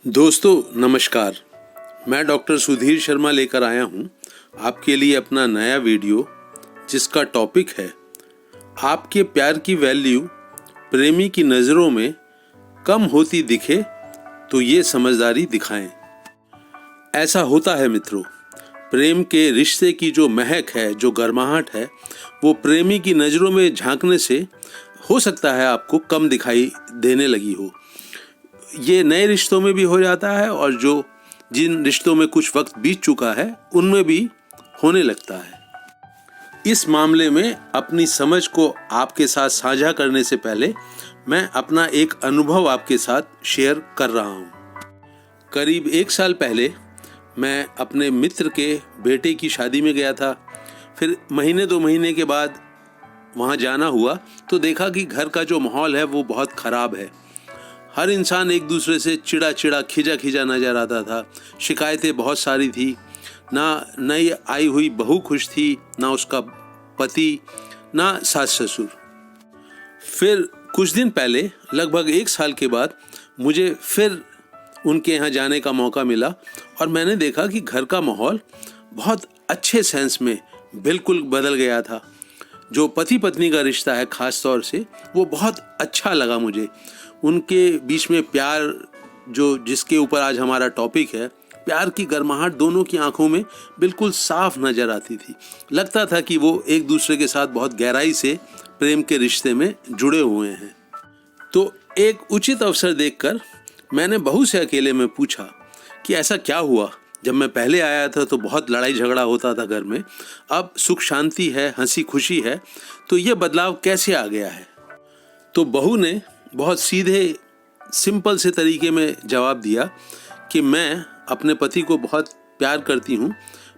दोस्तों नमस्कार। मैं डॉक्टर सुधीर शर्मा लेकर आया हूं आपके लिए अपना नया वीडियो, जिसका टॉपिक है आपके प्यार की वैल्यू प्रेमी की नज़रों में कम होती दिखे तो ये समझदारी दिखाएं। ऐसा होता है मित्रों, प्रेम के रिश्ते की जो महक है, जो गर्माहट है, वो प्रेमी की नज़रों में झांकने से हो सकता है आपको कम दिखाई देने लगी हो। ये नए रिश्तों में भी हो जाता है और जिन रिश्तों में कुछ वक्त बीत चुका है उनमें भी होने लगता है। इस मामले में अपनी समझ को आपके साथ साझा करने से पहले मैं अपना एक अनुभव आपके साथ शेयर कर रहा हूँ। करीब 1 साल पहले मैं अपने मित्र के बेटे की शादी में गया था। फिर महीने 2 महीने के बाद वहाँ जाना हुआ तो देखा कि घर का जो माहौल है वो बहुत ख़राब है। हर इंसान एक दूसरे से चिड़ा चिड़ा खिजा खिजा नजर आता था। शिकायतें बहुत सारी थी। ना नई आई हुई बहू खुश थी, ना उसका पति, ना सास ससुर। फिर कुछ दिन पहले, लगभग 1 साल के बाद, मुझे फिर उनके यहाँ जाने का मौका मिला और मैंने देखा कि घर का माहौल बहुत अच्छे सेंस में बिल्कुल बदल गया था। जो पति पत्नी का रिश्ता है ख़ास तौर से, वो बहुत अच्छा लगा मुझे। उनके बीच में प्यार, जिसके ऊपर आज हमारा टॉपिक है, प्यार की गर्माहट दोनों की आंखों में बिल्कुल साफ नजर आती थी। लगता था कि वो एक दूसरे के साथ बहुत गहराई से प्रेम के रिश्ते में जुड़े हुए हैं। तो एक उचित अवसर देखकर मैंने बहू से अकेले में पूछा कि ऐसा क्या हुआ। जब मैं पहले आया था तो बहुत लड़ाई झगड़ा होता था घर में, अब सुख शांति है, हंसी खुशी है, तो ये बदलाव कैसे आ गया है। तो बहू ने बहुत सीधे सिंपल से तरीके में जवाब दिया कि मैं अपने पति को बहुत प्यार करती हूँ।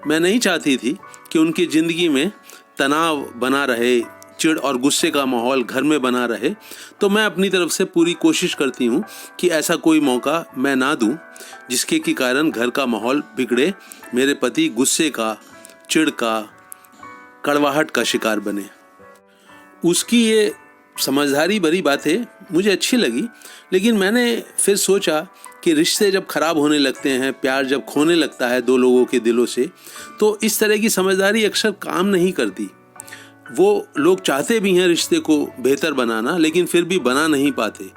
मैं नहीं चाहती थी कि उनकी ज़िंदगी में तनाव बना रहे, चिढ़ और गुस्से का माहौल घर में बना रहे। तो मैं अपनी तरफ से पूरी कोशिश करती हूँ कि ऐसा कोई मौका मैं ना दूँ जिसके के कारण घर का माहौल बिगड़े, मेरे पति गुस्से का, चिढ़ का, कड़वाहट का शिकार बने। उसकी ये समझदारी भरी बातें मुझे अच्छी लगी, लेकिन मैंने फिर सोचा कि रिश्ते जब खराब होने लगते हैं, प्यार जब खोने लगता है 2 लोगों के दिलों से, तो इस तरह की समझदारी अक्सर काम नहीं करती। वो लोग चाहते भी हैं रिश्ते को बेहतर बनाना, लेकिन फिर भी बना नहीं पाते।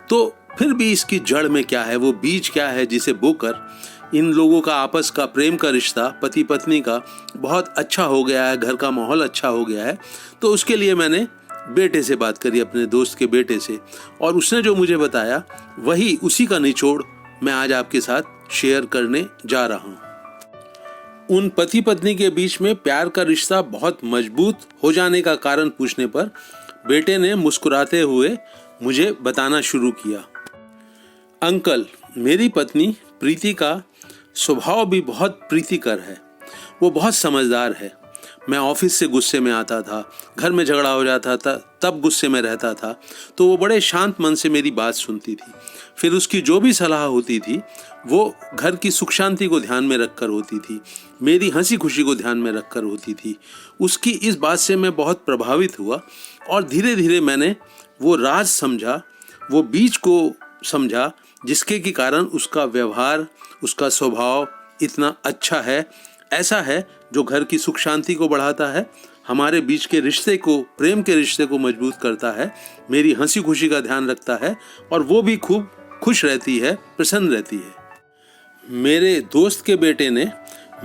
तो फिर भी इसकी जड़ में क्या है, वो बीज क्या है जिसे बोकर इन लोगों का आपस का प्रेम का रिश्ता, पति पत्नी का, बहुत अच्छा हो गया है, घर का माहौल अच्छा हो गया है। तो उसके लिए मैंने बेटे से बात करी, अपने दोस्त के बेटे से, और उसने जो मुझे बताया उसी का निचोड़ मैं आज आपके साथ शेयर करने जा रहा हूँ। उन पति पत्नी के बीच में प्यार का रिश्ता बहुत मजबूत हो जाने का कारण पूछने पर बेटे ने मुस्कुराते हुए मुझे बताना शुरू किया। अंकल, मेरी पत्नी प्रीति का स्वभाव भी बहुत प्रीतिकर है। वो बहुत समझदार है। मैं ऑफिस से गुस्से में आता था, घर में झगड़ा हो जाता था, तब गुस्से में रहता था, तो वो बड़े शांत मन से मेरी बात सुनती थी। फिर उसकी जो भी सलाह होती थी वो घर की सुख शांति को ध्यान में रखकर होती थी, मेरी हंसी खुशी को ध्यान में रखकर होती थी। उसकी इस बात से मैं बहुत प्रभावित हुआ और धीरे धीरे मैंने वो राज समझा, वो बीज को समझा, जिसके के कारण उसका व्यवहार, उसका स्वभाव इतना अच्छा है, ऐसा है जो घर की सुख शांति को बढ़ाता है, हमारे बीच के रिश्ते को, प्रेम के रिश्ते को मजबूत करता है, मेरी हंसी खुशी का ध्यान रखता है और वो भी खूब खुश रहती है, प्रसन्न रहती है। मेरे दोस्त के बेटे ने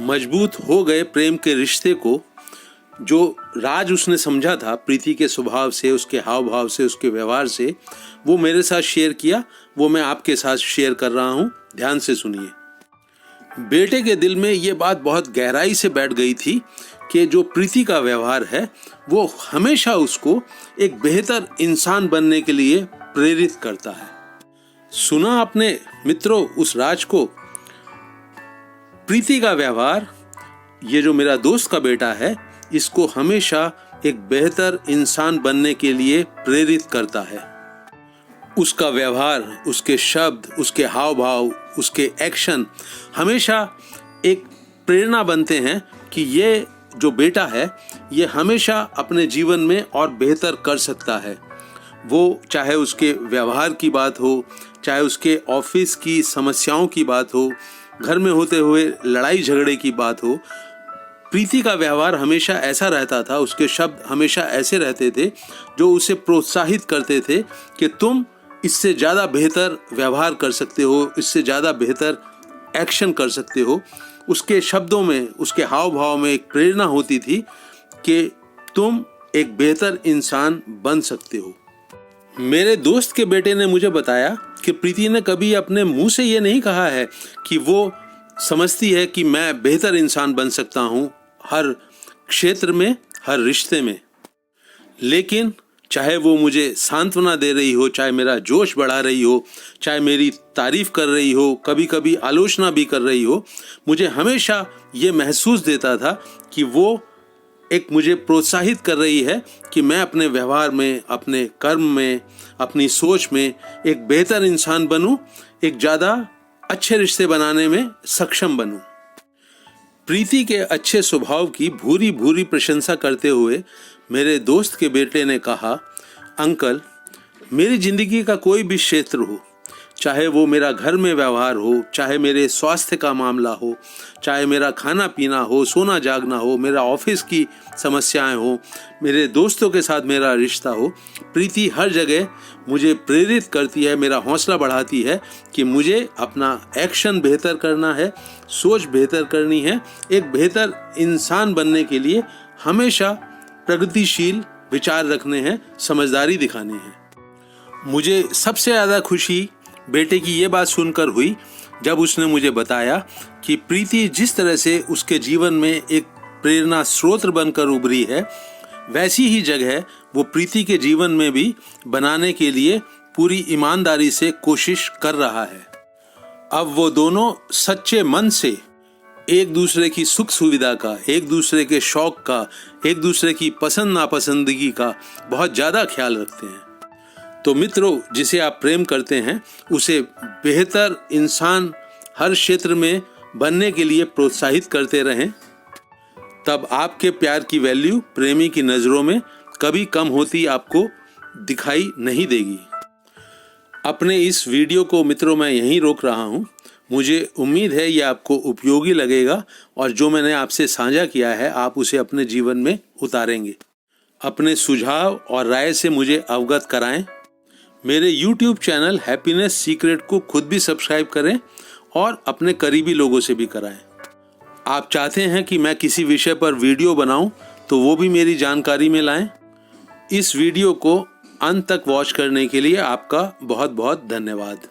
मजबूत हो गए प्रेम के रिश्ते को, जो राज उसने समझा था प्रीति के स्वभाव से, उसके हाव भाव से, उसके व्यवहार से, वो मेरे साथ शेयर किया। वो मैं आपके साथ शेयर कर रहा हूँ, ध्यान से सुनिए। बेटे के दिल में ये बात बहुत गहराई से बैठ गई थी कि जो प्रीति का व्यवहार है वो हमेशा उसको एक बेहतर इंसान बनने के लिए प्रेरित करता है। सुना आपने मित्रों उस राज को? प्रीति का व्यवहार, ये जो मेरा दोस्त का बेटा है, इसको हमेशा एक बेहतर इंसान बनने के लिए प्रेरित करता है। उसका व्यवहार, उसके शब्द, उसके हाव भाव, उसके एक्शन हमेशा एक प्रेरणा बनते हैं कि ये जो बेटा है ये हमेशा अपने जीवन में और बेहतर कर सकता है। वो चाहे उसके व्यवहार की बात हो चाहे उसके ऑफिस की समस्याओं की बात हो, घर में होते हुए लड़ाई झगड़े की बात हो, प्रीति का व्यवहार हमेशा ऐसा रहता था, उसके शब्द हमेशा ऐसे रहते थे जो उसे प्रोत्साहित करते थे कि तुम इससे ज़्यादा बेहतर व्यवहार कर सकते हो, इससे ज़्यादा बेहतर एक्शन कर सकते हो। उसके शब्दों में, उसके हाव भाव में एक प्रेरणा होती थी कि तुम एक बेहतर इंसान बन सकते हो। मेरे दोस्त के बेटे ने मुझे बताया कि प्रीति ने कभी अपने मुंह से ये नहीं कहा है कि वो समझती है कि मैं बेहतर इंसान बन सकता हूँ हर क्षेत्र में, हर रिश्ते में। लेकिन चाहे वो मुझे सांत्वना दे रही हो, चाहे मेरा जोश बढ़ा रही हो, चाहे मेरी तारीफ कर रही हो, कभी कभी आलोचना भी कर रही हो, मुझे हमेशा ये महसूस देता था कि वो एक मुझे प्रोत्साहित कर रही है कि मैं अपने व्यवहार में, अपने कर्म में, अपनी सोच में एक बेहतर इंसान बनूं, एक ज़्यादा अच्छे रिश्ते बनाने में सक्षम बनूं। प्रीति के अच्छे स्वभाव की भूरी भूरी प्रशंसा करते हुए मेरे दोस्त के बेटे ने कहा, अंकल, मेरी जिंदगी का कोई भी क्षेत्र हो, चाहे वो मेरा घर में व्यवहार हो, चाहे मेरे स्वास्थ्य का मामला हो, चाहे मेरा खाना पीना हो, सोना जागना हो, मेरा ऑफिस की समस्याएं हो, मेरे दोस्तों के साथ मेरा रिश्ता हो, प्रीति हर जगह मुझे प्रेरित करती है, मेरा हौसला बढ़ाती है कि मुझे अपना एक्शन बेहतर करना है, सोच बेहतर करनी है, एक बेहतर इंसान बनने के लिए हमेशा प्रगतिशील विचार रखने हैं, समझदारी दिखानी है। मुझे सबसे ज़्यादा खुशी बेटे की ये बात सुनकर हुई जब उसने मुझे बताया कि प्रीति जिस तरह से उसके जीवन में एक प्रेरणा स्रोत बनकर उभरी है, वैसी ही जगह वो प्रीति के जीवन में भी बनाने के लिए पूरी ईमानदारी से कोशिश कर रहा है। अब वो दोनों सच्चे मन से एक दूसरे की सुख सुविधा का, एक दूसरे के शौक का, एक दूसरे की पसंद नापसंदगी का बहुत ज़्यादा ख्याल रखते हैं। तो मित्रों, जिसे आप प्रेम करते हैं उसे बेहतर इंसान हर क्षेत्र में बनने के लिए प्रोत्साहित करते रहें, तब आपके प्यार की वैल्यू प्रेमी की नज़रों में कभी कम होती आपको दिखाई नहीं देगी। अपने इस वीडियो को मित्रों मैं यहीं रोक रहा हूँ। मुझे उम्मीद है ये आपको उपयोगी लगेगा और जो मैंने आपसे साझा किया है आप उसे अपने जीवन में उतारेंगे। अपने सुझाव और राय से मुझे अवगत कराएं। मेरे YouTube चैनल हैप्पीनेस सीक्रेट को खुद भी सब्सक्राइब करें और अपने करीबी लोगों से भी कराएं। आप चाहते हैं कि मैं किसी विषय पर वीडियो बनाऊं तो वो भी मेरी जानकारी में लाएं। इस वीडियो को अंत तक वॉच करने के लिए आपका बहुत बहुत धन्यवाद।